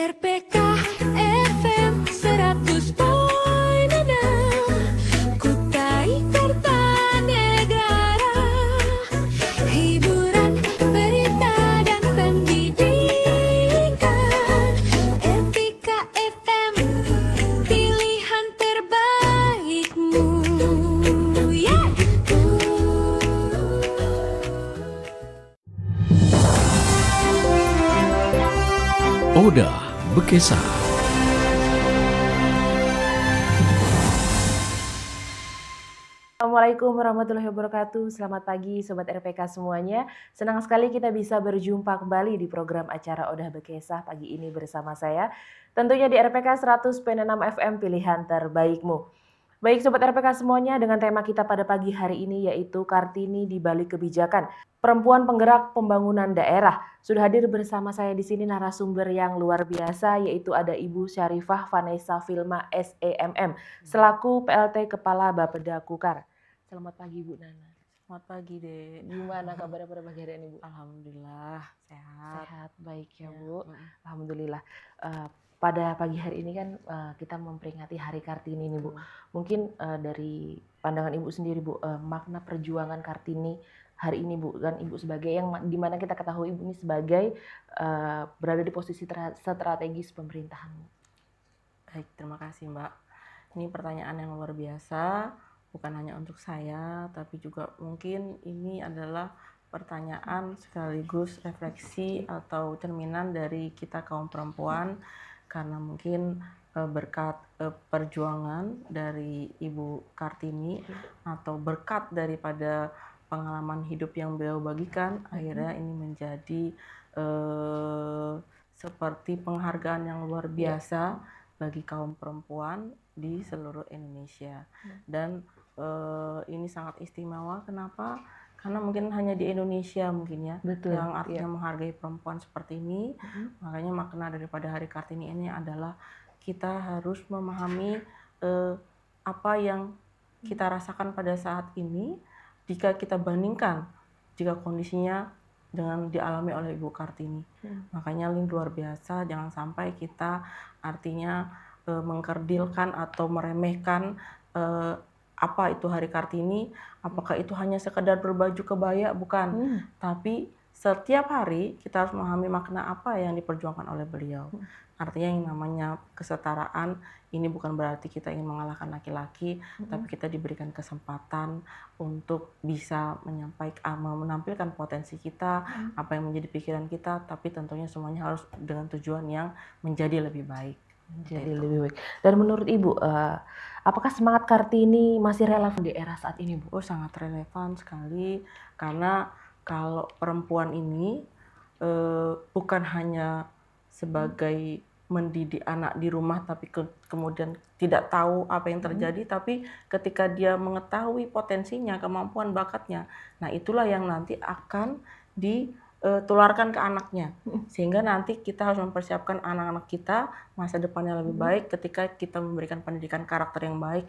RPK FM 100.6 Kutai Kartanegara. Hiburan, berita, dan pendidikan. RPK FM, pilihan terbaikmu. Yeah. Oda Bekesa. Assalamualaikum warahmatullahi wabarakatuh. Selamat pagi Sobat RPK semuanya. Senang sekali kita bisa berjumpa kembali di program acara Odah Bekesah pagi ini bersama saya. Tentunya di RPK 100.6 FM pilihan terbaikmu. Baik Sobat RPK semuanya, dengan tema kita pada pagi hari ini yaitu Kartini di Balik Kebijakan. Perempuan penggerak pembangunan daerah. Sudah hadir bersama saya di sini narasumber yang luar biasa, yaitu ada Ibu Syarifah Vanessa Filma SEMM selaku PLT Kepala Bapeda Kukar. Selamat pagi Bu Nana. Selamat pagi, Dek. Gimana kabarnya pada pagi hari ini Bu? Alhamdulillah sehat. Sehat, baik ya Bu. Alhamdulillah. Pada pagi hari ini kan kita memperingati Hari Kartini nih Bu. Mungkin dari pandangan Ibu sendiri Bu, makna perjuangan Kartini hari ini Bu, kan Ibu sebagai yang dimana kita ketahui Ibu ini sebagai berada di posisi strategis pemerintahan Bu. Baik, terima kasih Mbak. Ini pertanyaan yang luar biasa, bukan hanya untuk saya, tapi juga mungkin ini adalah pertanyaan sekaligus refleksi atau cerminan dari kita kaum perempuan, karena mungkin berkat perjuangan dari Ibu Kartini atau berkat daripada pengalaman hidup yang beliau bagikan, akhirnya ini menjadi seperti penghargaan yang luar biasa bagi kaum perempuan di seluruh Indonesia. Dan ini sangat istimewa. Kenapa? Karena mungkin hanya di Indonesia mungkin ya. Betul, yang artinya menghargai perempuan seperti ini. Makanya makna daripada Hari Kartini ini adalah kita harus memahami apa yang kita rasakan pada saat ini jika kita bandingkan jika kondisinya dengan dialami oleh Ibu Kartini. Makanya ini luar biasa, jangan sampai kita artinya mengkerdilkan atau meremehkan apa itu Hari Kartini, apakah itu hanya sekedar berbaju kebaya, bukan. Tapi setiap hari kita harus memahami makna apa yang diperjuangkan oleh beliau. Artinya yang namanya kesetaraan ini bukan berarti kita ingin mengalahkan laki-laki, tapi kita diberikan kesempatan untuk bisa menampilkan potensi kita, apa yang menjadi pikiran kita, tapi tentunya semuanya harus dengan tujuan yang menjadi lebih baik. Jadi lebih baik. Dan menurut Ibu, apakah semangat Kartini masih relevan di era saat ini Bu? Oh, sangat relevan sekali, karena kalau perempuan ini bukan hanya sebagai mendidik anak di rumah tapi kemudian tidak tahu apa yang terjadi, tapi ketika dia mengetahui potensinya, kemampuan, bakatnya, nah itulah yang nanti akan ditularkan ke anaknya, sehingga nanti kita harus mempersiapkan anak-anak kita masa depannya lebih baik ketika kita memberikan pendidikan karakter yang baik,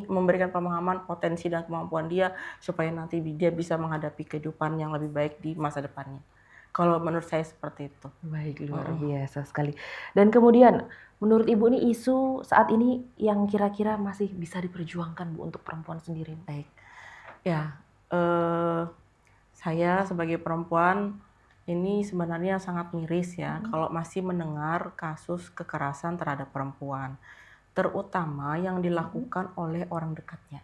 memberikan pemahaman potensi dan kemampuan dia supaya nanti dia bisa menghadapi kehidupan yang lebih baik di masa depannya. Kalau menurut saya seperti itu. Baik, luar biasa sekali. Dan kemudian menurut Ibu nih isu saat ini yang kira-kira masih bisa diperjuangkan Bu untuk perempuan sendiri? Baik, ya saya sebagai perempuan ini sebenarnya sangat miris ya kalau masih mendengar kasus kekerasan terhadap perempuan, terutama yang dilakukan oleh orang dekatnya.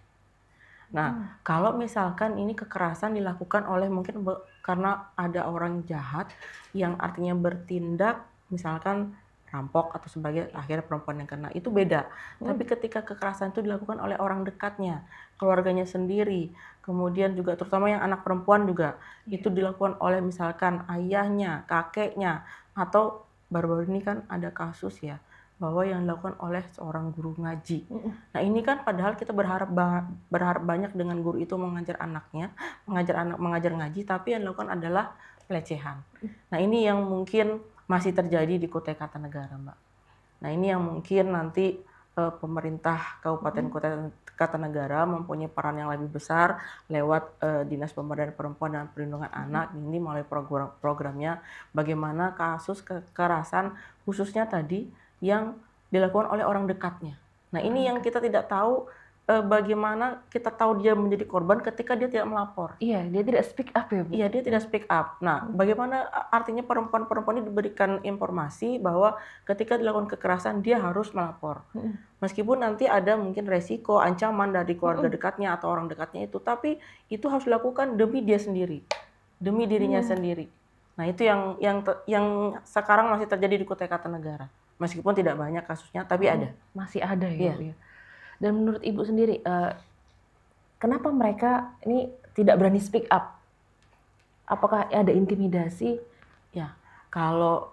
Nah, kalau misalkan ini kekerasan dilakukan oleh mungkin karena ada orang jahat yang artinya bertindak misalkan rampok atau sebagai akhirnya perempuan yang kena, itu beda. Tapi ketika kekerasan itu dilakukan oleh orang dekatnya, keluarganya sendiri, kemudian juga terutama yang anak perempuan juga, itu dilakukan oleh misalkan ayahnya, kakeknya, atau baru-baru ini kan ada kasus ya, bahwa yang dilakukan oleh seorang guru ngaji. Nah ini kan padahal kita berharap banyak dengan guru itu mengajar anaknya, mengajar ngaji, tapi yang dilakukan adalah pelecehan. Nah ini yang mungkin masih terjadi di Kutai Kartanegara Mbak. Nah ini yang mungkin nanti pemerintah Kabupaten Kota Kartanegara mempunyai peran yang lebih besar lewat Dinas Pemberdayaan Perempuan dan Perlindungan Anak ini melalui programnya bagaimana kasus kekerasan khususnya tadi yang dilakukan oleh orang dekatnya. Nah, ini yang kita tidak tahu bagaimana kita tahu dia menjadi korban ketika dia tidak melapor. Iya, dia tidak speak up ya, Bu? Iya, dia tidak speak up. Nah, bagaimana artinya perempuan-perempuan ini diberikan informasi bahwa ketika dilakukan kekerasan dia harus melapor. Meskipun nanti ada mungkin resiko, ancaman dari keluarga dekatnya atau orang dekatnya itu, tapi itu harus dilakukan demi dia sendiri, demi dirinya sendiri. Nah, itu yang sekarang masih terjadi di Kutai Kartanegara. Meskipun tidak banyak kasusnya, tapi ada. Masih ada Iya. ya, Bu ya. Dan menurut Ibu sendiri, kenapa mereka ini tidak berani speak up? Apakah ada intimidasi? Ya, kalau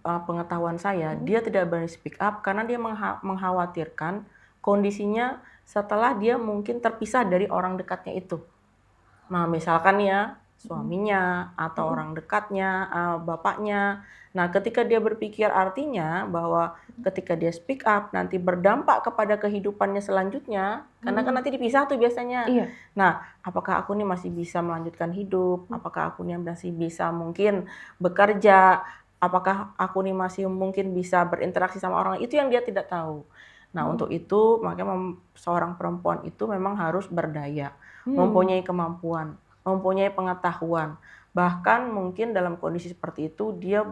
pengetahuan saya, dia tidak berani speak up karena dia mengkhawatirkan kondisinya setelah dia mungkin terpisah dari orang dekatnya itu. Nah, misalkan ya suaminya atau orang dekatnya, bapaknya. Nah, ketika dia berpikir artinya bahwa ketika dia speak up nanti berdampak kepada kehidupannya selanjutnya, karena kan nanti dipisah tuh biasanya. Iya. Nah, apakah aku nih masih bisa melanjutkan hidup? Apakah aku nih masih bisa mungkin bekerja? Apakah aku nih masih mungkin bisa berinteraksi sama orang lain? Itu yang dia tidak tahu. Nah, untuk itu makanya seorang perempuan itu memang harus berdaya, mempunyai kemampuan, mempunyai pengetahuan. Bahkan mungkin dalam kondisi seperti itu dia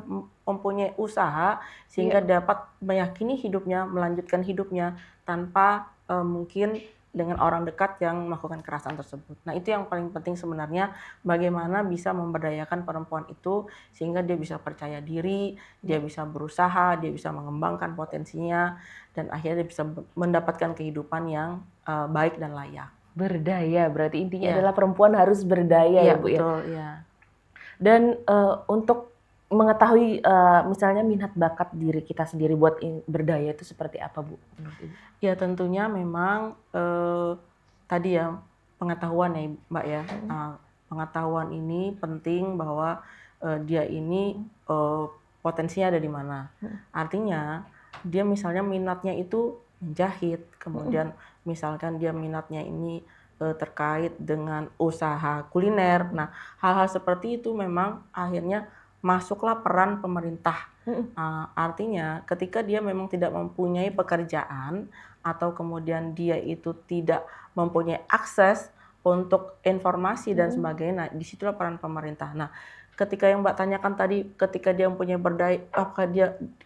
mempunyai usaha sehingga dapat meyakini hidupnya, melanjutkan hidupnya tanpa mungkin dengan orang dekat yang melakukan kekerasan tersebut. Nah, itu yang paling penting sebenarnya, bagaimana bisa memberdayakan perempuan itu sehingga dia bisa percaya diri, dia bisa berusaha, dia bisa mengembangkan potensinya, dan akhirnya dia bisa mendapatkan kehidupan yang baik dan layak. Berdaya, berarti intinya Iya. adalah perempuan harus berdaya ya, Bu ya. Betul, ya. Dan untuk mengetahui misalnya minat bakat diri kita sendiri buat berdaya itu seperti apa, Bu? Menurut Ibu? Ya, tentunya memang tadi ya pengetahuan ya, Mbak ya. Pengetahuan ini penting bahwa dia ini potensinya ada di mana. Artinya dia misalnya minatnya itu menjahit, kemudian misalkan dia minatnya ini terkait dengan usaha kuliner. Nah, hal-hal seperti itu memang akhirnya masuklah peran pemerintah. Artinya ketika dia memang tidak mempunyai pekerjaan atau kemudian dia itu tidak mempunyai akses untuk informasi dan sebagainya, nah disitulah peran pemerintah. Nah, ketika yang Mbak tanyakan tadi, ketika dia mempunyai berdaya,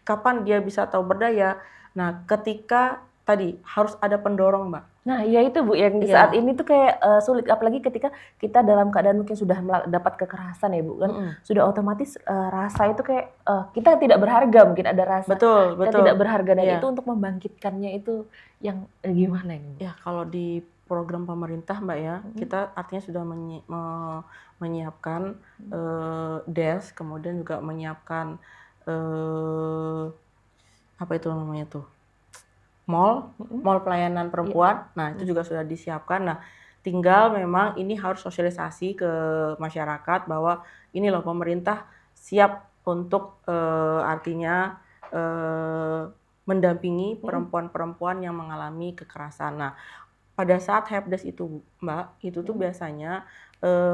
kapan dia bisa tahu berdaya? Nah, ketika tadi harus ada pendorong, Mbak. Nah, ya itu Bu, yang di Iya. saat ini tuh kayak sulit, apalagi ketika kita dalam keadaan mungkin sudah dapat kekerasan ya Bu, kan sudah otomatis rasa itu kayak kita tidak berharga, mungkin ada rasa Betul, kita betul. tidak berharga, dan Iya. itu untuk membangkitkannya itu yang gimana ini, Bu? Ya, kalau di program pemerintah, Mbak ya, kita artinya sudah menyiapkan desk, kemudian juga menyiapkan apa itu namanya tuh? Mall pelayanan perempuan. Nah, itu juga sudah disiapkan. Nah, tinggal memang ini harus sosialisasi ke masyarakat bahwa ini loh pemerintah siap untuk artinya mendampingi perempuan-perempuan yang mengalami kekerasan. Nah, pada saat helpdesk itu, Mbak, itu tuh biasanya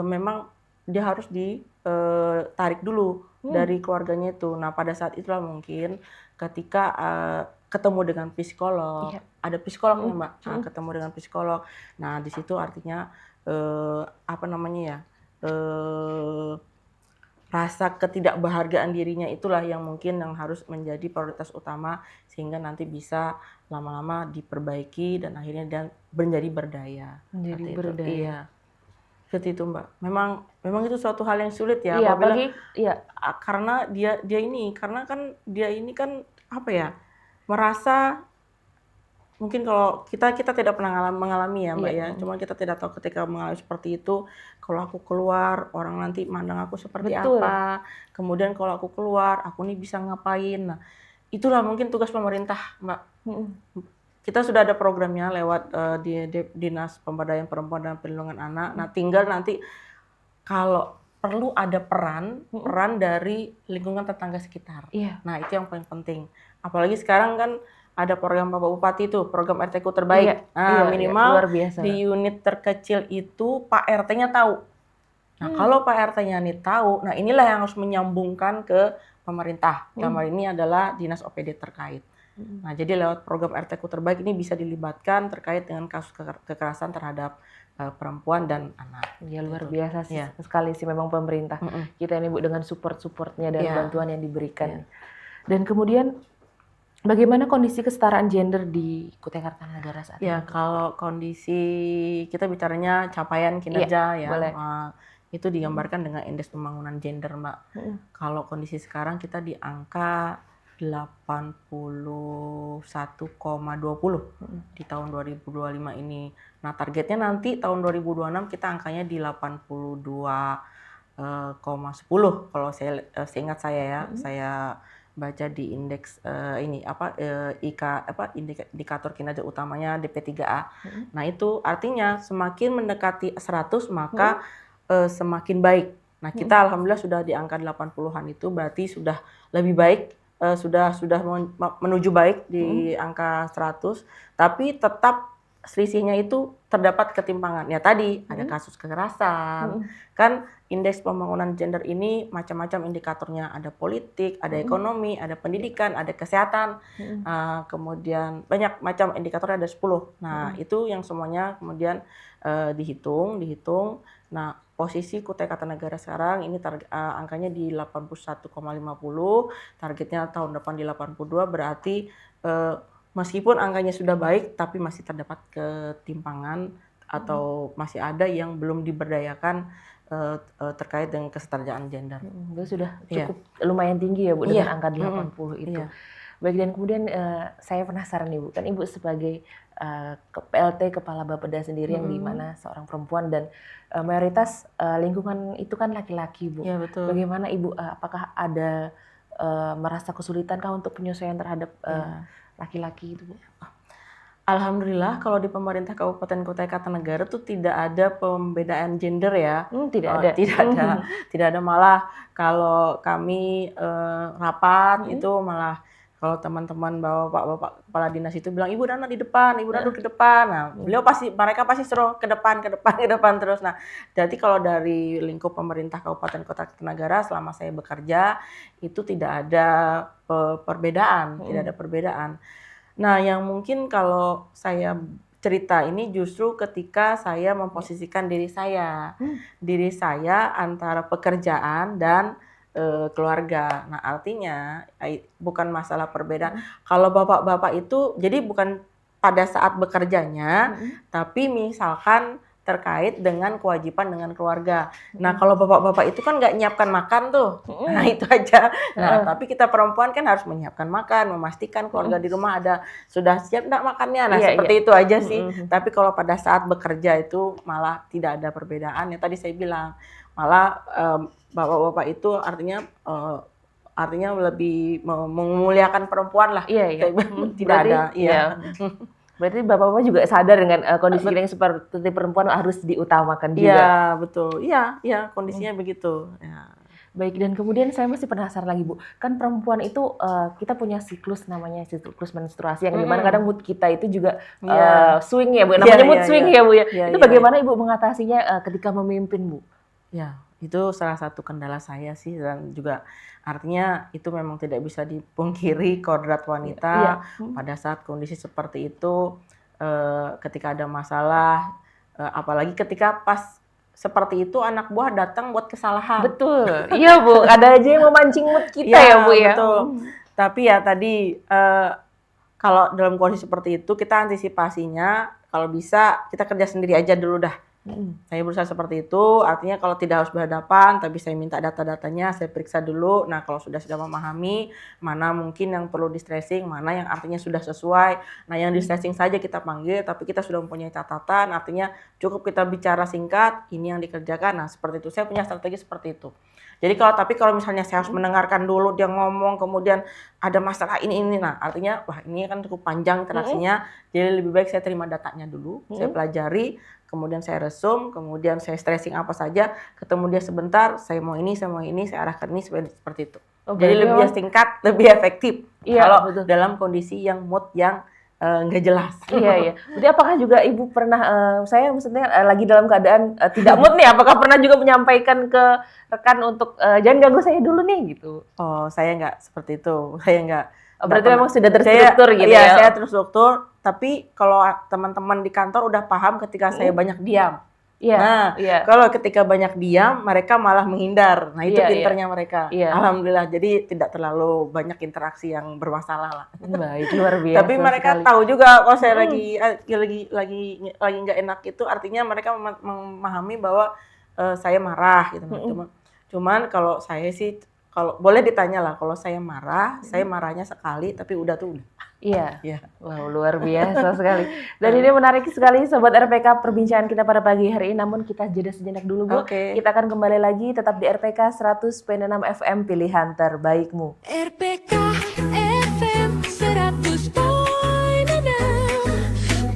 memang dia harus ditarik dulu dari keluarganya itu. Nah, pada saat itulah mungkin ketika ketemu dengan psikolog, ada psikolognya, Mbak. Nah, ketemu dengan psikolog. Nah, di situ artinya apa namanya ya? Rasa ketidakbahagiaan dirinya itulah yang mungkin yang harus menjadi prioritas utama sehingga nanti bisa lama-lama diperbaiki dan akhirnya dia menjadi berdaya. Menjadi Seperti itu. berdaya. Iya. Seperti itu, Mbak. Memang itu suatu hal yang sulit ya, Iya, apabila apalagi iya, karena karena kan dia ini kan apa ya? Merasa mungkin kalau kita tidak pernah mengalami ya, Mbak ya. Cuma kita tidak tahu ketika mengalami seperti itu, kalau aku keluar orang nanti mandang aku seperti Betul. apa. Kemudian kalau aku keluar, aku nih bisa ngapain. Nah, itulah mungkin tugas pemerintah, Mbak. Kita sudah ada programnya lewat di Dinas Pemberdayaan Perempuan dan Perlindungan Anak. Nah, tinggal nanti kalau perlu ada peran dari lingkungan tetangga sekitar. Iya. Nah, itu yang paling penting. Apalagi sekarang kan ada program Bapak Bupati itu, program RT-ku terbaik. Iya, Minimal luar biasa. di unit terkecil itu Pak RT-nya tahu. Nah, kalau Pak RT-nya nih tahu, nah inilah yang harus menyambungkan ke pemerintah. Dalam hal ini adalah dinas OPD terkait. Nah, jadi lewat program RT-ku terbaik ini bisa dilibatkan terkait dengan kasus kekerasan terhadap perempuan dan anak. Ya luar Gitu. biasa sih, Iya. sekali sih memang pemerintah kita ini Bu dengan support-supportnya dan Iya. bantuan yang diberikan. Dan kemudian bagaimana kondisi kesetaraan gender di Kutai Kartanegara saat ini? Ya, kalau kondisi kita bicaranya capaian kinerja ya, boleh. itu digambarkan dengan indeks pembangunan gender, Mbak. Kalau kondisi sekarang kita di angka 81,20 di tahun 2025 ini. Nah, targetnya nanti tahun 2026 kita angkanya di 82,10 kalau seingat saya ya. Saya baca di indeks indikator kinerja utamanya DP3A. Nah, itu artinya semakin mendekati 100 maka semakin baik. Nah, kita alhamdulillah sudah di angka 80-an itu berarti sudah lebih baik, sudah menuju baik di angka 100, tapi tetap selisihnya itu terdapat ketimpangan. Ya tadi ada kasus kekerasan. Kan indeks pembangunan gender ini macam-macam indikatornya, ada politik, ada ekonomi, ada pendidikan, ada kesehatan. Kemudian banyak macam indikatornya, ada 10. Nah, itu yang semuanya kemudian dihitung. Nah, posisi Kutai Kartanegara sekarang ini angkanya di 81,50, targetnya tahun depan di 82, berarti meskipun angkanya sudah baik tapi masih terdapat ketimpangan atau masih ada yang belum diberdayakan terkait dengan kesetaraan gender. Itu sudah cukup lumayan tinggi ya Bu dengan angka 80 itu. Iya. Baik, dan kemudian saya penasaran nih Bu, kan Ibu sebagai PLT Kepala Bapeda sendiri yang dimana seorang perempuan dan mayoritas lingkungan itu kan laki-laki Bu. Iya, betul. Bagaimana Ibu, apakah ada merasa kesulitan kah untuk penyesuaian terhadap laki-laki itu Bu? Alhamdulillah kalau di pemerintah Kabupaten Kutai Kartanegara tuh tidak ada pembedaan gender ya. Tidak ada. Tidak ada, malah kalau kami rapat itu malah kalau teman-teman bapak-bapak kepala dinas itu bilang Ibu Nana di depan, Ibu Nana di depan. Nah, mereka pasti suruh ke depan terus. Nah, jadi kalau dari lingkup pemerintah Kabupaten Kota Kartanegara selama saya bekerja itu tidak ada perbedaan, tidak ada perbedaan. Nah, yang mungkin kalau saya cerita ini justru ketika saya memposisikan diri saya antara pekerjaan dan keluarga. Nah, artinya bukan masalah perbedaan. Kalau bapak-bapak itu jadi bukan pada saat bekerjanya, tapi misalkan terkait dengan kewajiban dengan keluarga. Nah, kalau bapak-bapak itu kan nggak nyiapkan makan tuh. Nah, itu aja. Nah, tapi kita perempuan kan harus menyiapkan makan, memastikan keluarga di rumah sudah siap nggak makannya. Nah, seperti itu aja sih. Tapi kalau pada saat bekerja itu malah tidak ada perbedaan. Ya tadi saya bilang, malah bapak-bapak itu artinya lebih memuliakan perempuan lah. Iya. Tidak ada. Iya. Berarti bapak-bapak juga sadar dengan kondisi yang seperti perempuan harus diutamakan juga. Iya, betul. Iya, kondisinya begitu. Ya. Baik, dan kemudian saya masih penasaran lagi Bu, kan perempuan itu kita punya siklus namanya siklus menstruasi yang dimana kadang mood kita itu juga swing ya Bu, namanya mood swing ya Bu ya. Itu bagaimana Ibu mengatasinya ketika memimpin Bu? Ya, itu salah satu kendala saya sih, dan juga artinya itu memang tidak bisa dipungkiri kodrat wanita pada saat kondisi seperti itu, ketika ada masalah, apalagi ketika pas seperti itu anak buah datang buat kesalahan. Betul, iya Bu, ada aja yang memancing mood kita ya Bu ya. Betul. Tapi ya tadi kalau dalam kondisi seperti itu kita antisipasinya kalau bisa kita kerja sendiri aja dulu dah. Saya berusaha seperti itu, artinya kalau tidak harus berhadapan, tapi saya minta data-datanya, saya periksa dulu. Nah, kalau sudah memahami mana mungkin yang perlu di stressing, mana yang artinya sudah sesuai. Nah, yang di stressing saja kita panggil, tapi kita sudah mempunyai catatan, artinya cukup kita bicara singkat, ini yang dikerjakan. Nah, seperti itu. Saya punya strategi seperti itu. Jadi kalau misalnya saya harus mendengarkan dulu dia ngomong, kemudian ada masalah ini, nah artinya wah ini kan cukup panjang interaksinya, jadi lebih baik saya terima datanya dulu, saya pelajari, kemudian saya resum, kemudian saya stressing apa saja, ketemu dia sebentar, saya mau ini, saya arahkan ini seperti itu. Oh, Jadi berarti lebih memang- singkat, lebih efektif. Iya, Kalau betul. dalam kondisi yang mood yang nggak jelas. Iya, iya. Jadi apakah juga Ibu pernah, saya maksudnya lagi dalam keadaan tidak mood nih, apakah pernah juga menyampaikan ke rekan untuk jangan ganggu saya dulu nih gitu? Oh, saya nggak seperti itu. Saya nggak. Oh, berarti nggak memang sudah pernah. terstruktur gitu Iya, ya? saya terstruktur. Tapi kalau teman-teman di kantor udah paham ketika saya banyak diam. Iya, Nah, iya. kalau ketika banyak diam, mereka malah menghindar. Nah, itu Iya, pinternya mereka. Iya. Alhamdulillah, jadi tidak terlalu banyak interaksi yang bermasalah lah. Baik, luar biasa. Tapi mereka sekali. tahu juga kalau saya lagi nggak enak itu artinya mereka memahami bahwa saya marah gitu. Cuman kalau saya sih kalau boleh ditanya lah, kalau saya marah, saya marahnya sekali tapi udah tuh udah. Iya. Ya. Wow, luar biasa sekali. Dan ini menarik sekali Sobat RPK perbincangan kita pada pagi hari ini. Namun kita jeda sejenak dulu Bu. Oke. Kita akan kembali lagi tetap di RPK 100.6 FM pilihan terbaikmu. RPK FM 100.6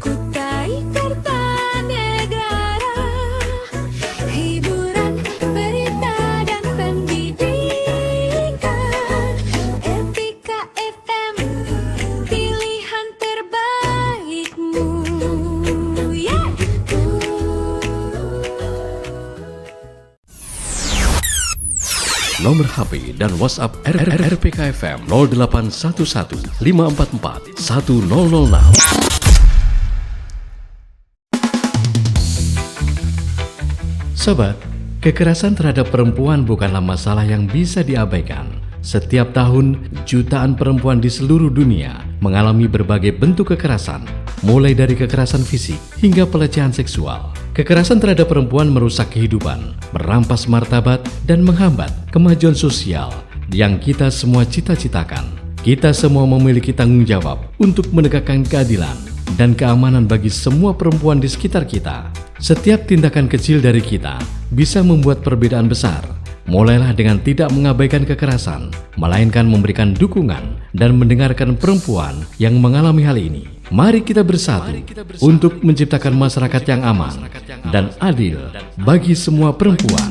Kutai Kartanegara. Hiburan, berita dan pendidikan. RPK FM pilihan terbaikmu. Yeah. Nomor HP dan WhatsApp RPK FM 0811 544 1006. Sobat, kekerasan terhadap perempuan bukanlah masalah yang bisa diabaikan. Setiap tahun, jutaan perempuan di seluruh dunia mengalami berbagai bentuk kekerasan, mulai dari kekerasan fisik hingga pelecehan seksual. Kekerasan terhadap perempuan merusak kehidupan, merampas martabat, dan menghambat kemajuan sosial yang kita semua cita-citakan. Kita semua memiliki tanggung jawab untuk menegakkan keadilan dan keamanan bagi semua perempuan di sekitar kita. Setiap tindakan kecil dari kita bisa membuat perbedaan besar. Mulailah dengan tidak mengabaikan kekerasan, melainkan memberikan dukungan dan mendengarkan perempuan yang mengalami hal ini. Mari kita bersatu untuk menciptakan masyarakat yang aman dan adil bagi semua perempuan.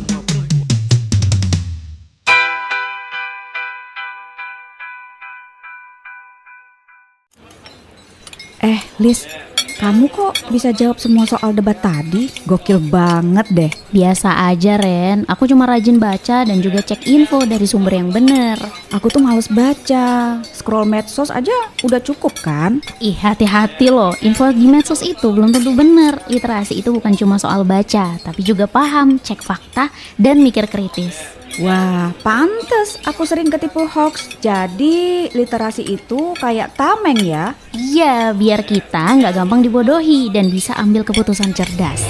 Lis, kamu kok bisa jawab semua soal debat tadi? Gokil banget deh. Biasa aja Ren, aku cuma rajin baca dan juga cek info dari sumber yang bener. Aku tuh males baca. Scroll medsos aja udah cukup kan? Ih, hati-hati loh, info di medsos itu belum tentu bener. Literasi itu bukan cuma soal baca, tapi juga paham, cek fakta, dan mikir kritis. Wah, pantes aku sering ketipu hoax. Jadi literasi itu kayak tameng ya? Iya, biar kita nggak gampang dibodohi dan bisa ambil keputusan cerdas.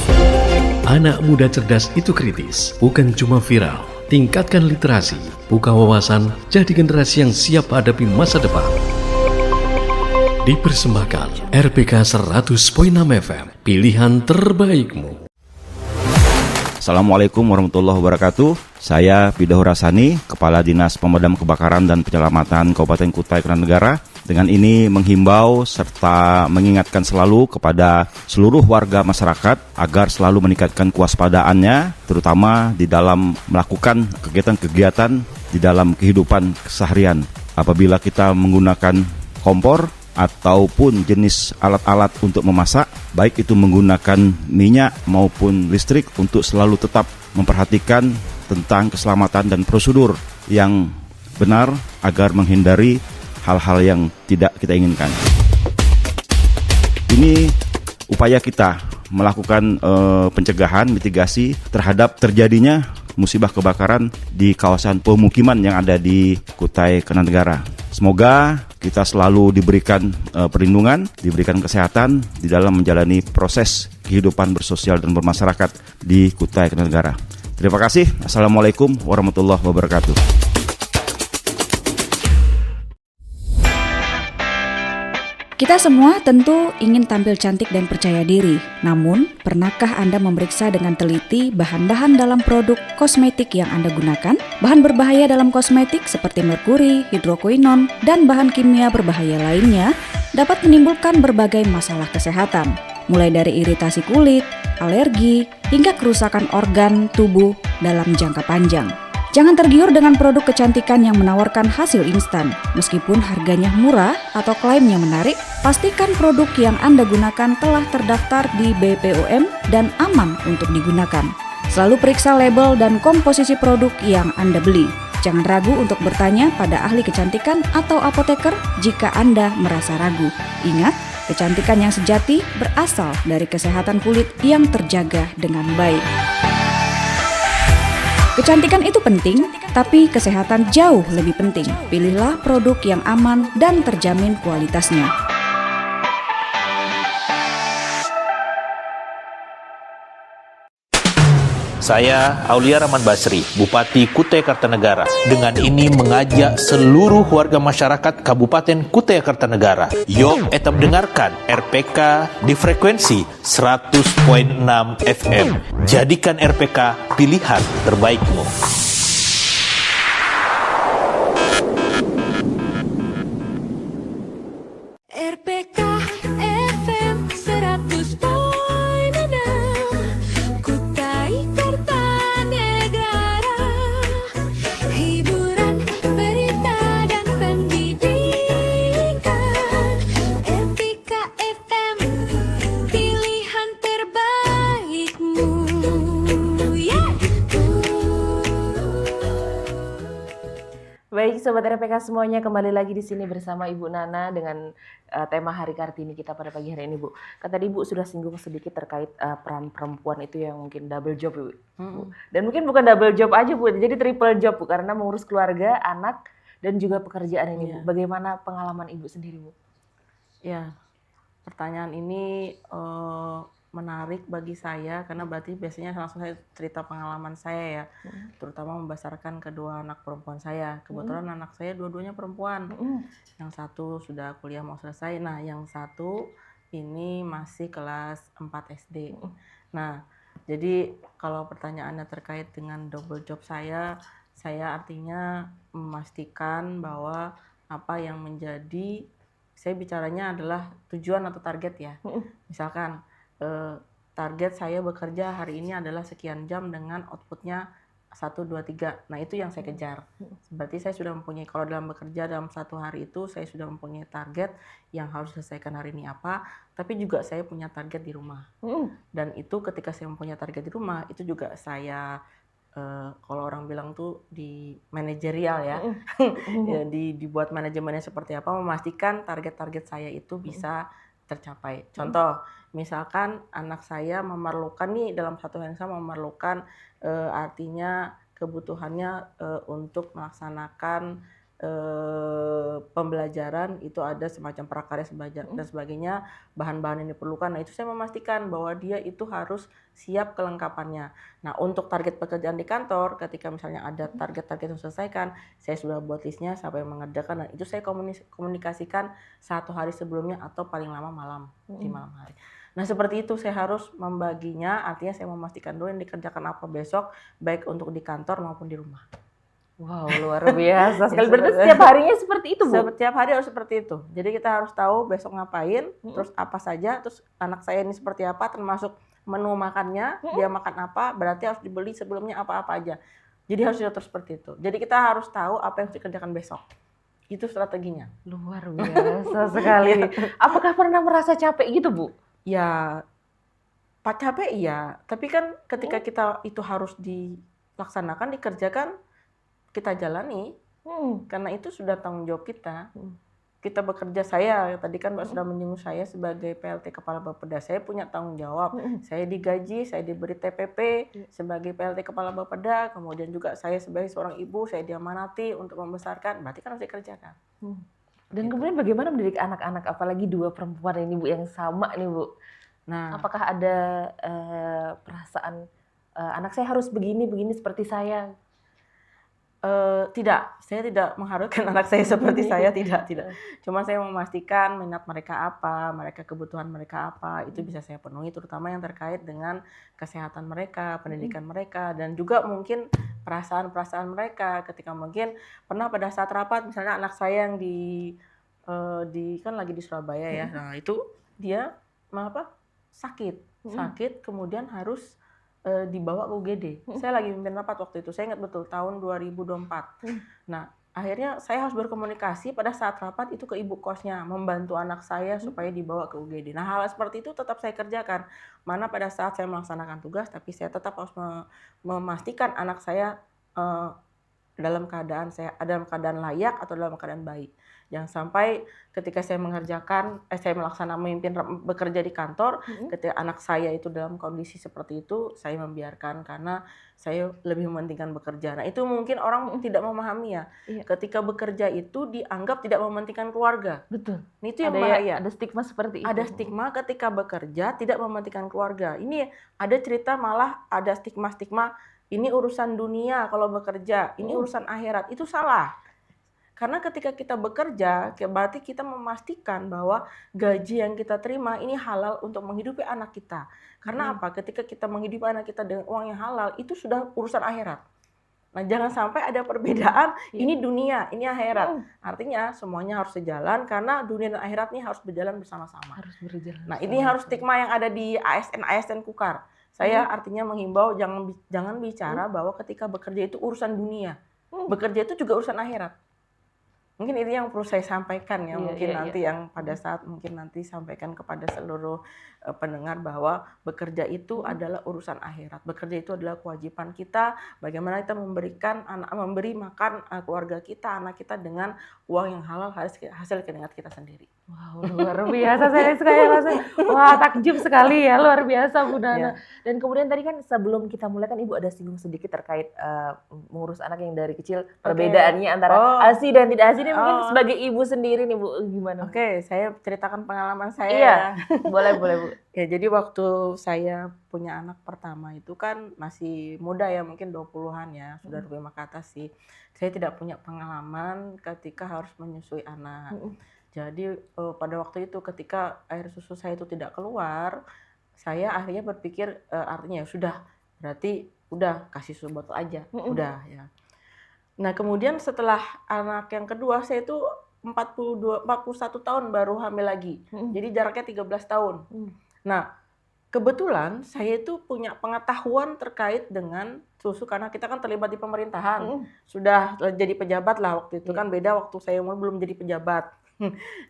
Anak muda cerdas itu kritis, bukan cuma viral. Tingkatkan literasi, buka wawasan, jadi generasi yang siap hadapi masa depan. Dipersembahkan RPK 100.6 FM, pilihan terbaikmu. Assalamualaikum warahmatullahi wabarakatuh. Saya Pidahur Rasani, Kepala Dinas Pemadam Kebakaran dan Penyelamatan Kabupaten Kutai Kartanegara. Dengan ini menghimbau serta mengingatkan selalu kepada seluruh warga masyarakat agar selalu meningkatkan kewaspadaannya, terutama di dalam melakukan kegiatan-kegiatan di dalam kehidupan keseharian. Apabila kita menggunakan kompor ataupun jenis alat-alat untuk memasak, baik itu menggunakan minyak maupun listrik, untuk selalu tetap memperhatikan tentang keselamatan dan prosedur yang benar agar menghindari hal-hal yang tidak kita inginkan. Ini upaya kita melakukan pencegahan, mitigasi terhadap terjadinya musibah kebakaran di kawasan pemukiman yang ada di Kutai Kartanegara. Semoga kita selalu diberikan perlindungan, diberikan kesehatan di dalam menjalani proses kehidupan bersosial dan bermasyarakat di Kutai Kartanegara. Terima kasih. Assalamualaikum warahmatullahi wabarakatuh. Kita semua tentu ingin tampil cantik dan percaya diri. Namun, pernahkah Anda memeriksa dengan teliti bahan-bahan dalam produk kosmetik yang Anda gunakan? Bahan berbahaya dalam kosmetik seperti merkuri, hidrokuinon, dan bahan kimia berbahaya lainnya dapat menimbulkan berbagai masalah kesehatan, mulai dari iritasi kulit, alergi, hingga kerusakan organ tubuh dalam jangka panjang. Jangan tergiur dengan produk kecantikan yang menawarkan hasil instan. Meskipun harganya murah atau klaimnya menarik, pastikan produk yang Anda gunakan telah terdaftar di BPOM dan aman untuk digunakan. Selalu periksa label dan komposisi produk yang Anda beli. Jangan ragu untuk bertanya pada ahli kecantikan atau apoteker jika Anda merasa ragu. Ingat, kecantikan yang sejati berasal dari kesehatan kulit yang terjaga dengan baik. Kecantikan itu penting, tapi kesehatan jauh lebih penting. Pilihlah produk yang aman dan terjamin kualitasnya. Saya Aulia Rahman Basri, Bupati Kutai Kartanegara. Dengan ini mengajak seluruh warga masyarakat Kabupaten Kutai Kartanegara. Yuk, kita mendengarkan RPK di frekuensi 100.6 FM. Jadikan RPK pilihan terbaikmu. RPK FM 100.6 Kutai Kartanegara. Hiburan, berita dan pendidikan. RPK FM pilihan terbaikmu. Yeah. Baik Sobat RPK semuanya, kembali lagi di sini bersama Ibu Nana dengan tema Hari Kartini kita pada pagi hari ini, Bu. Kan tadi Bu sudah singgung sedikit terkait peran perempuan itu yang mungkin double job, Bu. Dan mungkin bukan double job aja, Bu, jadi triple job, Bu, karena mengurus keluarga, anak, dan juga pekerjaan ini, Bu. Bagaimana pengalaman Ibu sendiri, Bu? Ya, pertanyaan ini menarik bagi saya karena berarti biasanya langsung saya cerita pengalaman saya ya, terutama membesarkan kedua anak perempuan saya. Kebetulan anak saya dua-duanya perempuan. Yang satu sudah kuliah mau selesai, nah yang satu ini masih kelas 4 SD. Nah, jadi kalau pertanyaannya terkait dengan double job saya artinya memastikan bahwa apa yang menjadi, saya bicaranya adalah tujuan atau target ya. Misalkan target saya bekerja hari ini adalah sekian jam dengan outputnya 1, 2, 3. Nah itu yang saya kejar. Berarti saya sudah mempunyai, kalau dalam bekerja dalam satu hari itu saya sudah mempunyai target yang harus diselesaikan hari ini apa. Tapi juga saya punya target di rumah. Dan itu ketika saya mempunyai target di rumah, itu juga saya kalau orang bilang tuh di manajerial ya, ya dibuat manajemennya seperti apa, memastikan target-target saya itu bisa tercapai. Contoh, misalkan anak saya memerlukan nih dalam satu hari yang sama memerlukan artinya kebutuhannya untuk melaksanakan pembelajaran itu ada semacam prakarya dan sebagainya, bahan-bahan yang diperlukan. Nah itu saya memastikan bahwa dia itu harus siap kelengkapannya. Nah untuk target pekerjaan di kantor, ketika misalnya ada target-target yang diselesaikan, saya sudah buat listnya sampai mengerjakan, dan itu saya komunikasikan 1 hari sebelumnya atau paling lama di malam hari. Nah seperti itu saya harus membaginya, artinya saya memastikan dulu yang dikerjakan apa besok, baik untuk di kantor maupun di rumah. Wow, luar biasa sekali. Berarti setiap harinya seperti itu, Bu? Setiap hari harus seperti itu. Jadi kita harus tahu besok ngapain, terus apa saja, terus anak saya ini seperti apa, termasuk menu makannya, dia makan apa, berarti harus dibeli sebelumnya apa-apa aja. Jadi harus diatur seperti itu. Jadi kita harus tahu apa yang harus dikerjakan besok. Itu strateginya. Luar biasa sekali. Apakah pernah merasa capek gitu, Bu? Ya, capek iya. Tapi kan ketika kita itu harus dilaksanakan, dikerjakan, kita jalani, karena itu sudah tanggung jawab kita. Kita bekerja, saya tadi kan Mbak sudah menyinggung saya sebagai PLT Kepala Bapeda, saya punya tanggung jawab. Saya digaji, saya diberi TPP sebagai PLT Kepala Bapeda, kemudian juga saya sebagai seorang ibu, saya diamanati untuk membesarkan, berarti kan harus dikerjakan. Dan kemudian bagaimana mendidik anak-anak, apalagi 2 perempuan ini, Bu, yang sama nih, Bu? Nah, apakah ada perasaan anak saya harus begini seperti saya? Tidak, saya tidak mengharuskan anak saya seperti saya, tidak. Cuma saya memastikan minat mereka apa, kebutuhan mereka apa, itu bisa saya penuhi, terutama yang terkait dengan kesehatan mereka, pendidikan mereka, dan juga mungkin perasaan-perasaan mereka ketika mungkin pernah pada saat rapat, misalnya anak saya yang kan lagi di Surabaya ya, nah itu dia sakit, kemudian harus dibawa ke UGD. Saya lagi mimpin rapat waktu itu, saya ingat betul tahun 2024. Nah, akhirnya saya harus berkomunikasi pada saat rapat itu ke ibu kosnya, membantu anak saya supaya dibawa ke UGD. Nah, hal seperti itu tetap saya kerjakan. Mana pada saat saya melaksanakan tugas, tapi saya tetap harus memastikan anak saya dalam keadaan layak atau dalam keadaan baik. Jangan sampai ketika saya bekerja di kantor, ketika anak saya itu dalam kondisi seperti itu, saya membiarkan karena saya lebih mementingkan bekerja. Nah, itu mungkin orang tidak memahami ya. Iya. Ketika bekerja itu dianggap tidak mementingkan keluarga. Betul. Ini itu yang bahaya. Ada stigma seperti itu. Ada stigma ketika bekerja tidak mementingkan keluarga. Ini ada cerita malah ada stigma-stigma ini urusan dunia kalau bekerja, ini urusan akhirat. Itu salah. Karena ketika kita bekerja, berarti kita memastikan bahwa gaji yang kita terima ini halal untuk menghidupi anak kita. Karena apa? Ketika kita menghidupi anak kita dengan uang yang halal, itu sudah urusan akhirat. Nah, jangan sampai ada perbedaan, ini dunia, ini akhirat. Artinya semuanya harus sejalan karena dunia dan akhirat ini harus berjalan bersama-sama. Harus berjalan. Nah, ini harus stigma yang ada di ASN Kukar. Saya artinya menghimbau jangan bicara bahwa ketika bekerja itu urusan dunia. Bekerja itu juga urusan akhirat. Mungkin ini yang perlu saya sampaikan ya, yang pada saat mungkin nanti sampaikan kepada seluruh pendengar bahwa bekerja itu adalah urusan akhirat. Bekerja itu adalah kewajiban kita, bagaimana kita memberi makan keluarga kita, anak kita dengan uang yang halal hasil keringat kita sendiri. Wow, luar biasa. Saya sekali rasanya, wah takjub sekali ya, luar biasa Bu Nana. Dan kemudian tadi kan sebelum kita mulai kan Ibu ada singgung sedikit terkait mengurus anak yang dari kecil, perbedaannya antara ASI dan tidak ASI. Ini mungkin sebagai ibu sendiri nih Bu, gimana? Oke, saya ceritakan pengalaman saya. Iya, boleh Bu. Ya, jadi waktu saya punya anak pertama itu kan masih muda ya, mungkin 20-an ya, sudah 25 ke atas sih. Saya tidak punya pengalaman ketika harus menyusui anak. Jadi pada waktu itu ketika air susu saya itu tidak keluar, saya akhirnya berpikir artinya sudah, berarti udah kasih susu botol aja, udah ya. Nah, kemudian setelah anak yang kedua saya itu 41 tahun baru hamil lagi. Jadi jaraknya 13 tahun. Nah, kebetulan saya itu punya pengetahuan terkait dengan susu karena kita kan terlibat di pemerintahan. Sudah jadi pejabat lah waktu itu, kan beda waktu saya umur belum jadi pejabat.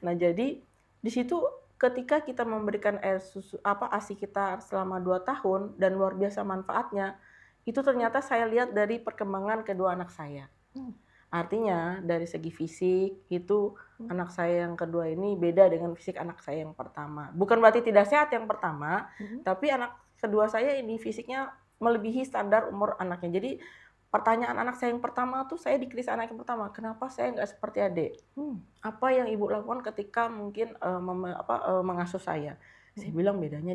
Nah, jadi di situ ketika kita memberikan air susu ASI kita selama 2 tahun dan luar biasa manfaatnya, itu ternyata saya lihat dari perkembangan kedua anak saya. Artinya dari segi fisik itu anak saya yang kedua ini beda dengan fisik anak saya yang pertama. Bukan berarti tidak sehat yang pertama, tapi anak kedua saya ini fisiknya melebihi standar umur anaknya. Jadi pertanyaan anak saya yang pertama tuh, saya dikritik anak yang pertama, kenapa saya nggak seperti adik? Apa yang ibu lakukan ketika mungkin mengasuh saya? Saya bilang bedanya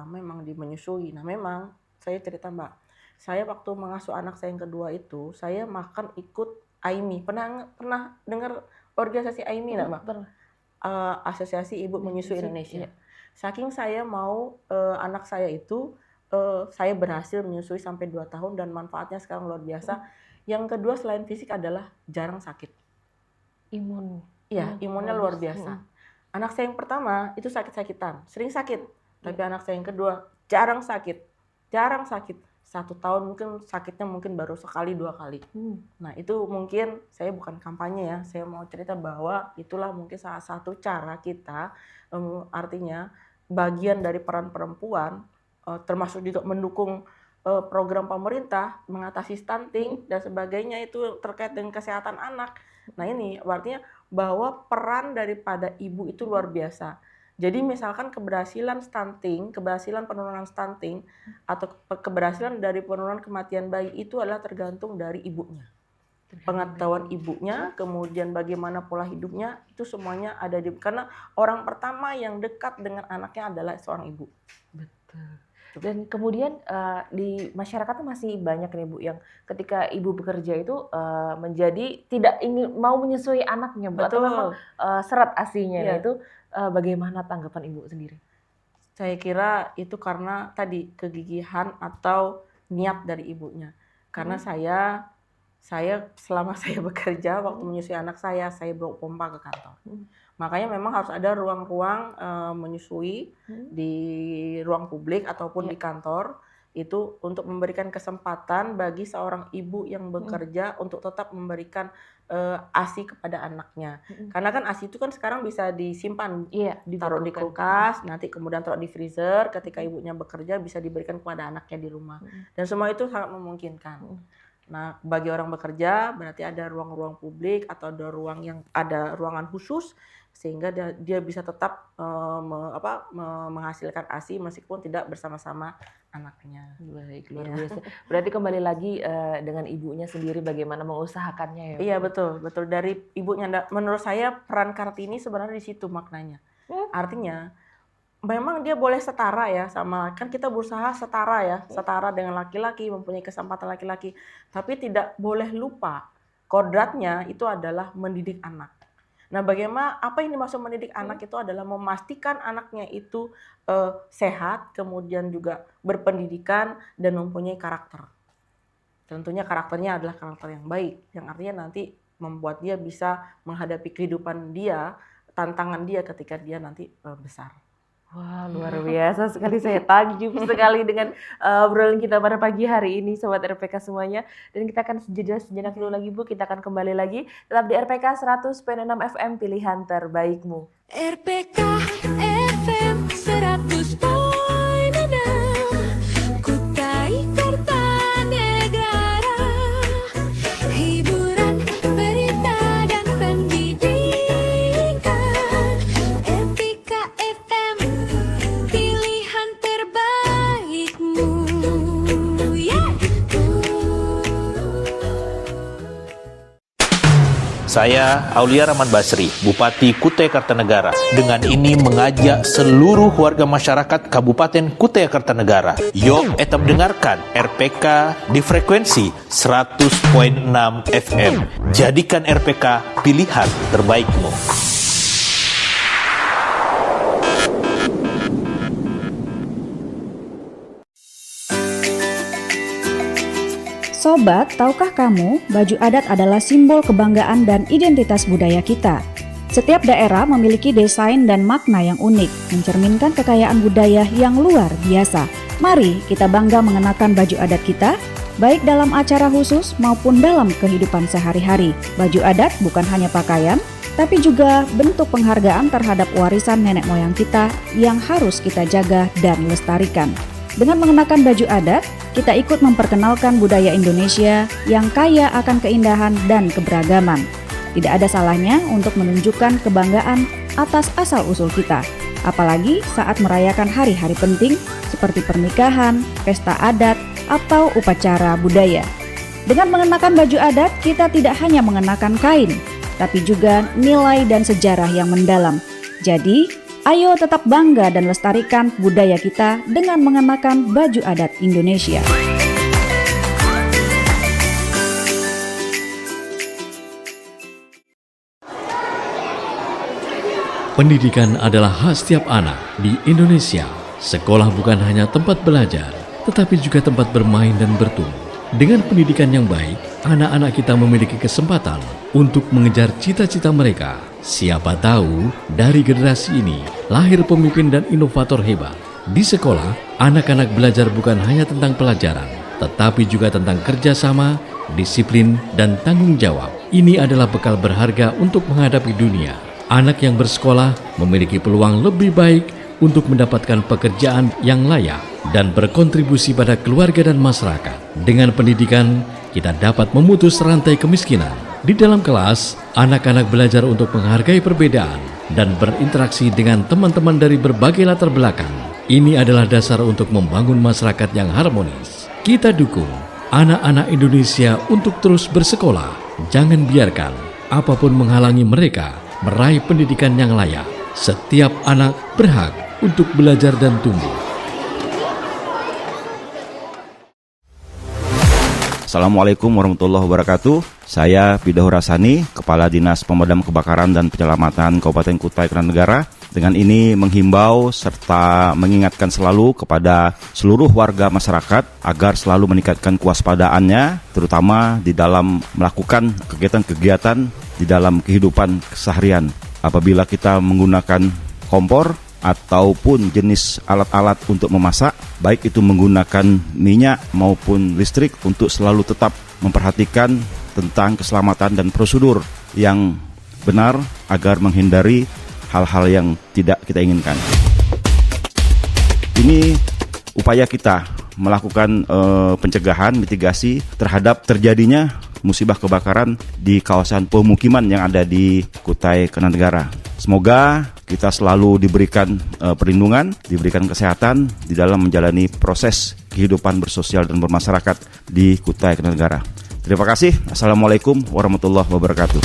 memang di menyusui. Nah, memang saya cerita Mbak, saya waktu mengasuh anak saya yang kedua itu, saya makan ikut AIMI. Pernah dengar organisasi AIMI nggak Mbak? Asosiasi Ibu Menyusui Indonesia. Saking saya mau anak saya itu, saya berhasil menyusui sampai 2 tahun dan manfaatnya sekarang luar biasa. Yang kedua selain fisik adalah jarang sakit. Imunnya luar biasa. Anak saya yang pertama itu sakit-sakitan, sering sakit. Tapi anak saya yang kedua jarang sakit. 1 tahun mungkin sakitnya baru sekali 2 kali. Nah, itu mungkin saya bukan kampanye ya, saya mau cerita bahwa itulah mungkin salah satu cara kita, artinya bagian dari peran perempuan, termasuk juga mendukung program pemerintah mengatasi stunting dan sebagainya itu terkait dengan kesehatan anak. Nah, ini artinya bahwa peran daripada ibu itu luar biasa. Jadi misalkan keberhasilan penurunan stunting atau keberhasilan dari penurunan kematian bayi itu adalah tergantung dari ibunya. Pengetahuan ibunya, kemudian bagaimana pola hidupnya, itu semuanya ada karena orang pertama yang dekat dengan anaknya adalah seorang ibu. Betul. Dan kemudian di masyarakat masih banyak nih Bu yang ketika ibu bekerja itu menjadi tidak ingin mau menyusui anaknya, Bu, atau memang serat ASI-nya. Nah, itu bagaimana tanggapan Ibu sendiri? Saya kira itu karena tadi kegigihan atau niat dari ibunya. Karena saya selama saya bekerja waktu menyusui anak saya bawa pompa ke kantor. Makanya memang harus ada ruang-ruang menyusui di ruang publik ataupun di kantor. itu untuk memberikan kesempatan bagi seorang ibu yang bekerja untuk tetap memberikan ASI kepada anaknya. Karena kan ASI itu kan sekarang bisa disimpan, Iya, taruh di kulkas, nanti kemudian taruh di freezer, ketika ibunya bekerja bisa diberikan kepada anaknya di rumah. Dan semua itu sangat memungkinkan. Nah, bagi orang bekerja berarti ada ruang-ruang publik atau ada ruangan khusus sehingga dia bisa tetap menghasilkan ASI meskipun tidak bersama-sama anaknya. Baik, luar biasa. Berarti kembali lagi dengan ibunya sendiri bagaimana mengusahakannya ya. Iya, betul. Dari ibunya. Menurut saya peran Kartini sebenarnya di situ maknanya. Artinya memang dia boleh setara ya sama, kan kita berusaha setara dengan laki-laki, mempunyai kesempatan laki-laki, tapi tidak boleh lupa kodratnya itu adalah mendidik anak. Nah, bagaimana apa yang dimaksud mendidik anak itu adalah memastikan anaknya itu sehat, kemudian juga berpendidikan dan mempunyai karakter. Tentunya karakternya adalah karakter yang baik, yang artinya nanti membuat dia bisa menghadapi kehidupan dia, tantangan dia ketika dia nanti besar. Wah, luar biasa sekali, saya takjub sekali dengan obrolan kita pada pagi hari ini Sobat RPK semuanya. Dan kita akan sejenak dulu lagi Bu, kita akan kembali lagi tetap di RPK 100.6 FM pilihan terbaikmu. RPK FM 100.6 Kutai Kartanegara, hiburan, berita dan pendidikan. RPK FM pilihan terbaikmu. Yeah. Saya Aulia Rahman Basri, Bupati Kutai Kartanegara. Dengan ini mengajak seluruh warga masyarakat Kabupaten Kutai Kartanegara. Yuk, etam dengarkan RPK di frekuensi 100.6 FM. Jadikan RPK pilihan terbaikmu. Sobat, tahukah kamu baju adat adalah simbol kebanggaan dan identitas budaya kita? Setiap daerah memiliki desain dan makna yang unik, mencerminkan kekayaan budaya yang luar biasa. Mari kita bangga mengenakan baju adat kita, baik dalam acara khusus maupun dalam kehidupan sehari-hari. Baju adat bukan hanya pakaian, tapi juga bentuk penghargaan terhadap warisan nenek moyang kita yang harus kita jaga dan lestarikan. Dengan mengenakan baju adat, kita ikut memperkenalkan budaya Indonesia yang kaya akan keindahan dan keberagaman. Tidak ada salahnya untuk menunjukkan kebanggaan atas asal-usul kita, apalagi saat merayakan hari-hari penting seperti pernikahan, pesta adat, atau upacara budaya. Dengan mengenakan baju adat, kita tidak hanya mengenakan kain, tapi juga nilai dan sejarah yang mendalam. Jadi, ayo tetap bangga dan lestarikan budaya kita dengan mengenakan baju adat Indonesia. Pendidikan adalah hak setiap anak di Indonesia. Sekolah bukan hanya tempat belajar, tetapi juga tempat bermain dan bertumbuh. Dengan pendidikan yang baik, anak-anak kita memiliki kesempatan untuk mengejar cita-cita mereka. Siapa tahu dari generasi ini lahir pemimpin dan inovator hebat. Di sekolah, anak-anak belajar bukan hanya tentang pelajaran, tetapi juga tentang kerjasama, disiplin, dan tanggung jawab. Ini adalah bekal berharga untuk menghadapi dunia. Anak yang bersekolah memiliki peluang lebih baik untuk mendapatkan pekerjaan yang layak dan berkontribusi pada keluarga dan masyarakat. Dengan pendidikan, kita dapat memutus rantai kemiskinan. Di dalam kelas, anak-anak belajar untuk menghargai perbedaan dan berinteraksi dengan teman-teman dari berbagai latar belakang. Ini adalah dasar untuk membangun masyarakat yang harmonis. Kita dukung anak-anak Indonesia untuk terus bersekolah. Jangan biarkan apapun menghalangi mereka meraih pendidikan yang layak. Setiap anak berhak untuk belajar dan tumbuh. Assalamualaikum warahmatullahi wabarakatuh. Saya Pidahu Rasani, Kepala Dinas Pemadam Kebakaran dan Penyelamatan Kabupaten Kutai Kartanegara. Dengan ini menghimbau serta mengingatkan selalu kepada seluruh warga masyarakat agar selalu meningkatkan kewaspadaannya, terutama di dalam melakukan kegiatan-kegiatan di dalam kehidupan keseharian. Apabila kita menggunakan kompor, ataupun jenis alat-alat untuk memasak, baik itu menggunakan minyak maupun listrik, untuk selalu tetap memperhatikan tentang keselamatan dan prosedur yang benar agar menghindari hal-hal yang tidak kita inginkan. Ini upaya kita melakukan pencegahan, mitigasi terhadap terjadinya musibah kebakaran di kawasan pemukiman yang ada di Kutai Kartanegara. Semoga kita selalu diberikan perlindungan, diberikan kesehatan di dalam menjalani proses kehidupan bersosial dan bermasyarakat di Kutai Kartanegara. Terima kasih. Assalamualaikum warahmatullahi wabarakatuh.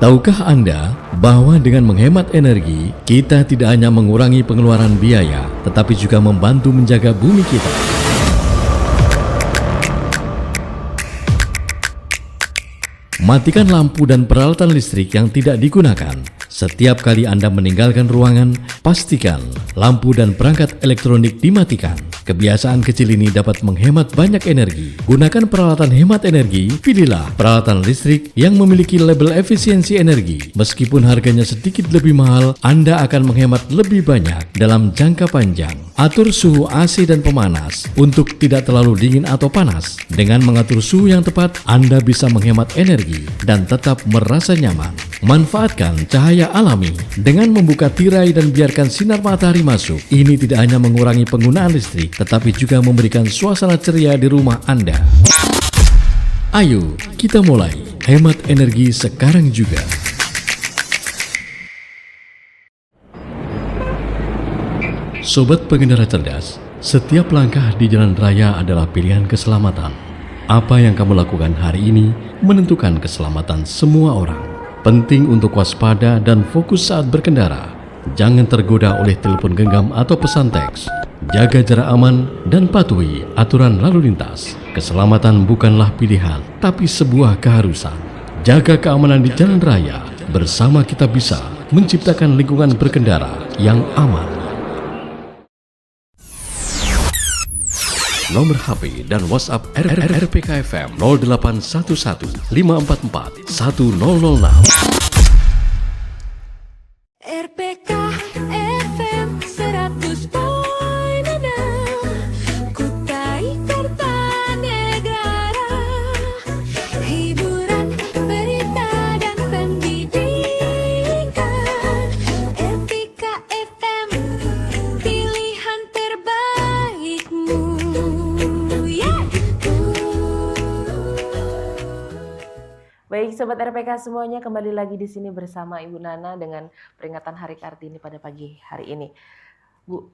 Tahukah Anda bahwa dengan menghemat energi, kita tidak hanya mengurangi pengeluaran biaya, tetapi juga membantu menjaga bumi kita? Matikan lampu dan peralatan listrik yang tidak digunakan. Setiap kali Anda meninggalkan ruangan, pastikan lampu dan perangkat elektronik dimatikan. Kebiasaan kecil ini dapat menghemat banyak energi. Gunakan peralatan hemat energi, pilihlah peralatan listrik yang memiliki label efisiensi energi. Meskipun harganya sedikit lebih mahal, Anda akan menghemat lebih banyak dalam jangka panjang. Atur suhu AC dan pemanas untuk tidak terlalu dingin atau panas. Dengan mengatur suhu yang tepat, Anda bisa menghemat energi dan tetap merasa nyaman. Manfaatkan cahaya alami dengan membuka tirai dan biarkan sinar matahari masuk. Ini tidak hanya mengurangi penggunaan listrik, tetapi juga memberikan suasana ceria di rumah Anda. Ayo, kita mulai hemat energi sekarang juga. Sobat pengendara cerdas, setiap langkah di jalan raya adalah pilihan keselamatan. Apa yang kamu lakukan hari ini menentukan keselamatan semua orang. Penting untuk waspada dan fokus saat berkendara. Jangan tergoda oleh telepon genggam atau pesan teks. Jaga jarak aman dan patuhi aturan lalu lintas. Keselamatan bukanlah pilihan, tapi sebuah keharusan. Jaga keamanan di jalan raya. Bersama kita bisa menciptakan lingkungan berkendara yang aman. Nomor HP dan WhatsApp RPK FM 0811 544 1006. RPK FM 100.6 Kutai Kartanegara. Hiburan, berita dan pendidikan. RPK FM, pilihan terbaikmu. Baik Sobat RPK semuanya, kembali lagi di sini bersama Ibu Nana dengan peringatan Hari Kartini pada pagi hari ini. Bu,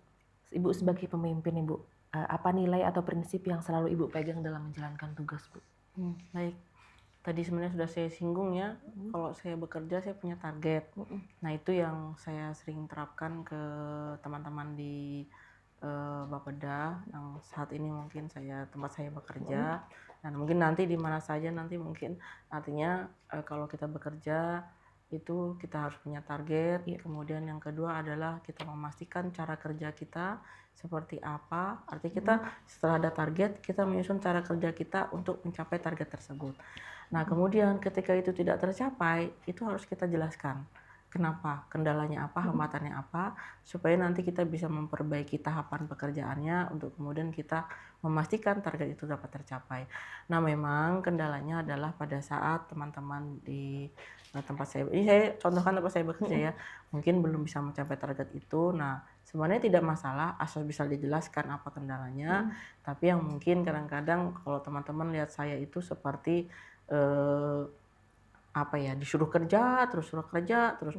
Ibu sebagai pemimpin Ibu, apa nilai atau prinsip yang selalu Ibu pegang dalam menjalankan tugas Bu? Baik, tadi sebenarnya sudah saya singgung ya, kalau saya bekerja saya punya target. Nah itu yang saya sering terapkan ke teman-teman di Bapeda yang saat ini mungkin tempat saya bekerja. Dan mungkin nanti di mana saja nanti mungkin artinya kalau kita bekerja itu kita harus punya target. Kemudian yang kedua adalah kita memastikan cara kerja kita seperti apa. Artinya kita setelah ada target kita menyusun cara kerja kita untuk mencapai target tersebut. Nah kemudian ketika itu tidak tercapai itu harus kita jelaskan. Kenapa, kendalanya apa, hambatannya apa, supaya nanti kita bisa memperbaiki tahapan pekerjaannya untuk kemudian kita memastikan target itu dapat tercapai. Nah memang kendalanya adalah pada saat teman-teman di tempat saya, ini saya contohkan tempat saya bekerja ya, mungkin belum bisa mencapai target itu. Nah sebenarnya tidak masalah asal bisa dijelaskan apa kendalanya, tapi yang mungkin kadang-kadang kalau teman-teman lihat saya itu seperti disuruh kerja terus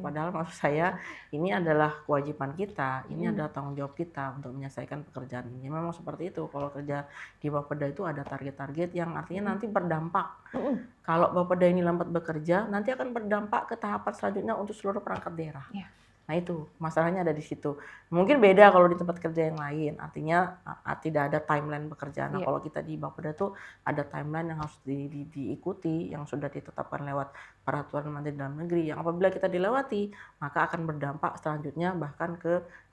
padahal maksud saya ini adalah kewajiban kita, ini adalah tanggung jawab kita untuk menyelesaikan pekerjaan ini. Memang seperti itu, kalau kerja di Bapeda itu ada target-target yang artinya nanti berdampak. Kalau Bapeda ini lambat bekerja nanti akan berdampak ke tahapan selanjutnya untuk seluruh perangkat daerah. Nah itu masalahnya ada di situ. Mungkin beda kalau di tempat kerja yang lain, artinya tidak ada timeline pekerjaan. Nah kalau kita di Bapeda tuh ada timeline yang harus diikuti, yang sudah ditetapkan lewat peraturan Menteri Dalam Negeri, yang apabila kita dilewati maka akan berdampak selanjutnya bahkan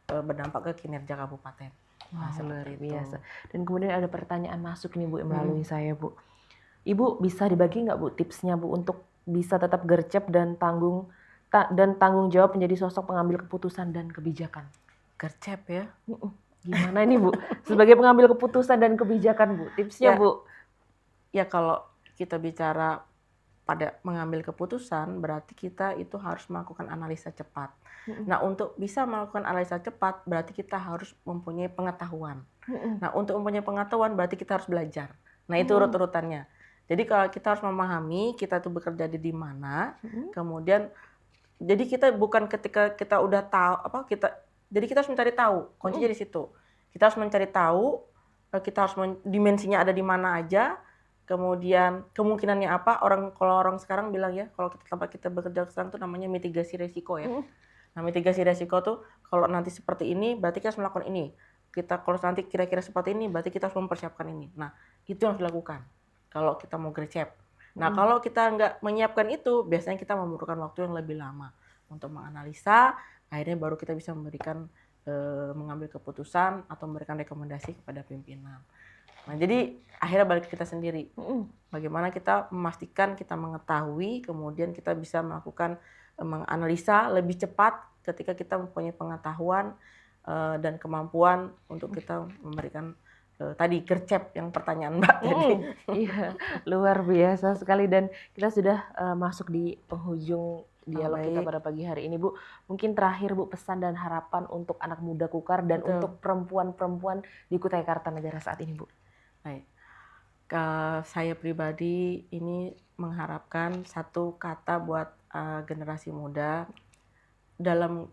berdampak ke kinerja kabupaten. Nah, Luar biasa. Dan kemudian ada pertanyaan masuk nih Bu melalui saya Bu. Ibu bisa dibagi nggak Bu tipsnya Bu untuk bisa tetap gercep dan tanggung jawab menjadi sosok pengambil keputusan dan kebijakan? Gercep ya. Gimana ini Bu? Sebagai pengambil keputusan dan kebijakan Bu, tipsnya Ya. Bu? Ya kalau kita bicara pada mengambil keputusan, berarti kita itu harus melakukan analisa cepat. Nah, untuk bisa melakukan analisa cepat, berarti kita harus mempunyai pengetahuan. Nah, untuk mempunyai pengetahuan, berarti kita harus belajar. Nah, itu urut-urutannya. Jadi kalau kita harus memahami kita tuh bekerja di mana, kemudian jadi kita bukan ketika kita udah tahu jadi kita harus mencari tahu, kuncinya di situ. Kita harus mencari tahu, kita harus dimensinya ada di mana aja. Kemudian kemungkinannya apa? Kalau orang sekarang bilang ya, kalau tempat kita bekerja sekarang tuh namanya mitigasi resiko ya. Nah, mitigasi resiko tuh kalau nanti seperti ini, berarti kita harus melakukan ini. Kalau nanti kira-kira seperti ini, berarti kita harus mempersiapkan ini. Nah, itu yang harus dilakukan kalau kita mau gercep. Nah, kalau kita nggak menyiapkan itu, biasanya kita memerlukan waktu yang lebih lama untuk menganalisa. Akhirnya baru kita bisa mengambil keputusan atau memberikan rekomendasi kepada pimpinan. Nah, jadi akhirnya balik ke kita sendiri. Bagaimana kita memastikan kita mengetahui, kemudian kita bisa melakukan menganalisa lebih cepat ketika kita mempunyai pengetahuan dan kemampuan untuk kita memberikan tadi gercep yang pertanyaan Mbak tadi. Iya, luar biasa sekali dan kita sudah masuk di penghujung dialog kita pada pagi hari ini Bu. Mungkin terakhir Bu, pesan dan harapan untuk anak muda Kukar dan untuk perempuan-perempuan di Kutai Kartanegara saat ini Bu. Baik. Saya pribadi ini mengharapkan satu kata buat generasi muda dalam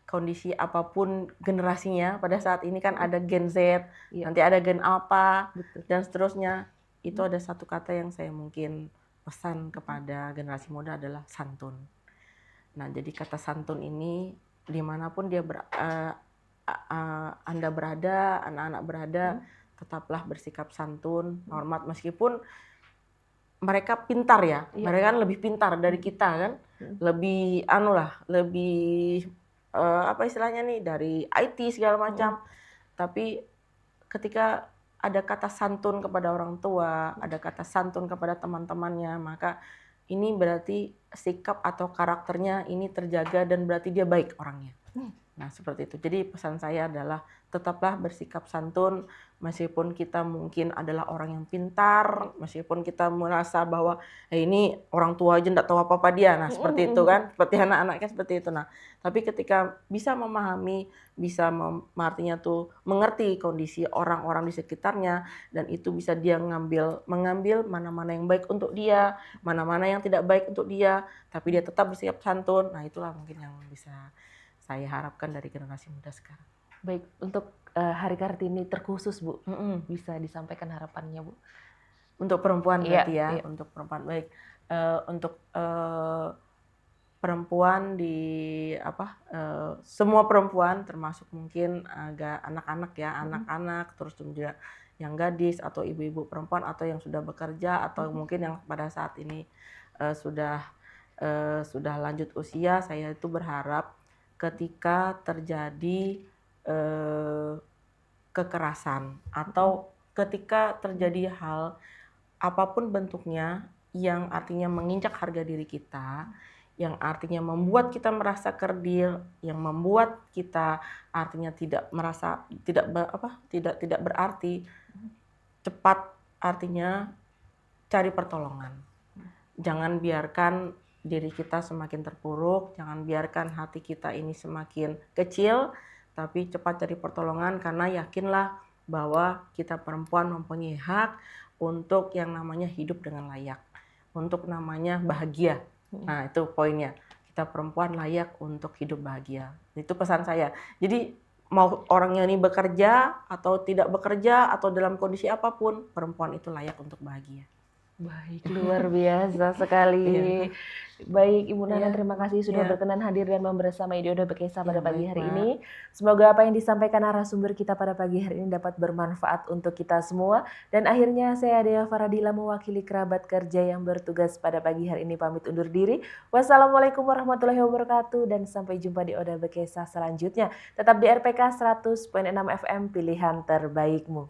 kondisi apapun generasinya. Pada saat ini kan ada Gen Z, nanti ada Gen Alpha, dan seterusnya. Itu ada satu kata yang saya mungkin pesan kepada generasi muda adalah santun. Nah, jadi kata santun ini dimanapun Anda berada, anak-anak berada, tetaplah bersikap santun, hormat meskipun mereka pintar ya. Mereka kan lebih pintar dari kita kan. Lebih lebih apa istilahnya nih, dari IT segala macam. Tapi ketika ada kata santun kepada orang tua, ada kata santun kepada teman-temannya, maka ini berarti sikap atau karakternya ini terjaga dan berarti dia baik orangnya. Nah, seperti itu. Jadi pesan saya adalah tetaplah bersikap santun meskipun kita mungkin adalah orang yang pintar, meskipun kita merasa bahwa ini orang tua aja enggak tahu apa-apa dia. Nah, seperti itu kan, seperti anak-anaknya seperti itu. Nah, tapi ketika bisa memahami, bisa artinya tuh mengerti kondisi orang-orang di sekitarnya dan itu bisa dia mengambil mana-mana yang baik untuk dia, mana-mana yang tidak baik untuk dia, tapi dia tetap bersikap santun. Nah, itulah mungkin yang bisa saya harapkan dari generasi muda sekarang. Baik, untuk Hari Kartini terkhusus Bu, bisa disampaikan harapannya Bu? Untuk perempuan berarti ya, untuk perempuan baik. Untuk perempuan semua perempuan termasuk mungkin agak anak-anak ya, anak-anak terus juga yang gadis atau ibu-ibu perempuan atau yang sudah bekerja atau mungkin yang pada saat ini sudah lanjut usia, saya itu berharap ketika terjadi kekerasan atau ketika terjadi hal apapun bentuknya yang artinya menginjak harga diri kita, yang artinya membuat kita merasa kerdil, yang membuat kita artinya tidak berarti, cepat artinya cari pertolongan. Jangan biarkan diri kita semakin terpuruk, jangan biarkan hati kita ini semakin kecil, tapi cepat cari pertolongan karena yakinlah bahwa kita perempuan mempunyai hak untuk yang namanya hidup dengan layak, untuk namanya bahagia. Nah, itu poinnya. Kita perempuan layak untuk hidup bahagia. Itu pesan saya. Jadi mau orangnya ini bekerja atau tidak bekerja atau dalam kondisi apapun, perempuan itu layak untuk bahagia. Baik, luar biasa sekali. Baik, Ibu Nana, terima kasih sudah berkenan hadir dan bersama Idea Bekesa pada pagi hari ini. Semoga apa yang disampaikan narasumber kita pada pagi hari ini dapat bermanfaat untuk kita semua. Dan akhirnya saya Dea Faradila mewakili kerabat kerja yang bertugas pada pagi hari ini pamit undur diri. Wassalamualaikum warahmatullahi wabarakatuh dan sampai jumpa di Oda Bekesa selanjutnya. Tetap di RPK 100.6 FM, pilihan terbaikmu.